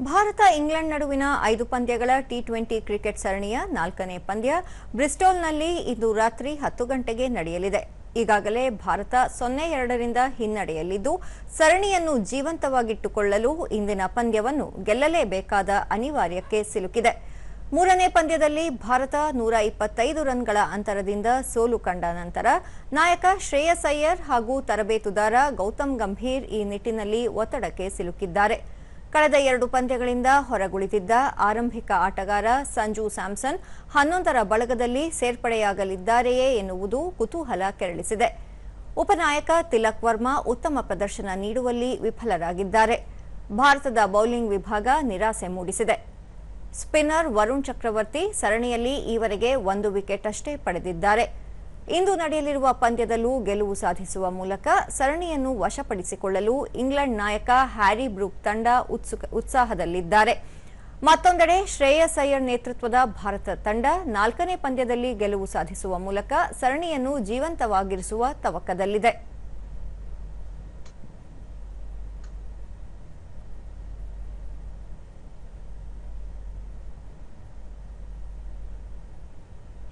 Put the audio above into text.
Bharat England ನಡುವಿನ 5 ಪಂದ್ಯಗಳ T20 cricket ಸರಣಿಯ 4ನೇ ಪಂದ್ಯ ಬ್ರಿಸ್ಟೋಲ್ನಲ್ಲಿ ಇಂದು ರಾತ್ರಿ 10 ಗಂಟೆಗೆ ನಡೆಯಲಿದೆ. ಈಗಾಗಲೇ ಭಾರತ 0-2 ರಿಂದ ಹಿನ್ನಡೆಯಲ್ಲಿದ್ದು ಸರಣಿಯನ್ನು ಜೀವಂತವಾಗಿಟ್ಟುಕೊಳ್ಳಲು ಇಂದಿನ ಪಂದ್ಯವನ್ನು ಗೆಲ್ಲಲೇಬೇಕಾದ ಅನಿವಾರ್ಯಕ್ಕೆ ಸಿಲುಕಿದೆ. ಮೂರನೇ ಪಂದ್ಯದಲ್ಲಿ ಭಾರತ 125 ರನ್ಗಳ ಅಂತರದಿಂದ ಸೋಲು ಕಂಡ ನಂತರ ನಾಯಕ ಶ್ರೇಯಸ್ ಅಯ್ಯರ್ ಹಾಗೂ ತರಬೇತುದಾರ ಗೌತಮ್ ಗಂಭೀರ್ ಈ ನಿಟ್ಟಿನಲ್ಲಿ ಒತ್ತಡಕ್ಕೆ ಸಿಲುಕಿದ್ದಾರೆ. ಕಳೆದ 2 ಪಂದ್ಯಗಳಿಂದ ಹೊರಗುಳಿದಿದ್ದ ಆರಂಭಿಕ ಆಟಗಾರ ಸಂಜು ಸ್ಯಾಮ್ಸನ್ 11ರ ಬಳಗದಲ್ಲಿ ಸೇರ್ಪಡೆಯಾಗಲಿದ್ದಾರೆಯೇ ಎನ್ನುವುದು ಕುತೂಹಲ ಕೆರಳಿಸಿದೆ. ಉಪನಾಯಕ ತಿಲಕ್ ವರ್ಮಾ ಉತ್ತಮ ಪ್ರದರ್ಶನ ನೀಡುವಲ್ಲಿ ವಿಫಲರಾಗಿದ್ದಾರೆ. ಭಾರತದ ಬೌಲಿಂಗ್ ವಿಭಾಗ ನಿರಾಸೆ ಮೂಡಿಸಿದೆ. ಸ್ಪಿನ್ನರ್ ವರುಣ್ ಚಕ್ರವರ್ತಿ ಸರಣಿಯಲ್ಲಿ ಈವರೆಗೆ 1 ವಿಕೆಟ್ ಅಷ್ಟೇ ಪಡೆದಿದ್ದಾರೆ. ಇಂದು ನಡೆಯಲಿರುವ ಪಂದ್ಯದಲ್ಲೂ ಗೆಲುವು ಸಾಧಿಸುವ ಮೂಲಕ ಸರಣಿಯನ್ನು ವಶಪಡಿಸಿಕೊಳ್ಳಲು ಇಂಗ್ಲೆಂಡ್ ನಾಯಕ ಹ್ಯಾರಿ ಬ್ರೂಕ್ ತಂಡ ಉತ್ಸಾಹದಲ್ಲಿದ್ದಾರೆ. ಮತ್ತೊಂದೆಡೆ ಶ್ರೇಯಸ್ ಅಯ್ಯರ್ ನೇತೃತ್ವದ ಭಾರತ ತಂಡ 4ನೇ ಪಂದ್ಯದಲ್ಲಿ ಗೆಲುವು ಸಾಧಿಸುವ ಮೂಲಕ ಸರಣಿಯನ್ನು ಜೀವಂತವಾಗಿರಿಸುವ ತವಕದಲ್ಲಿದೆ.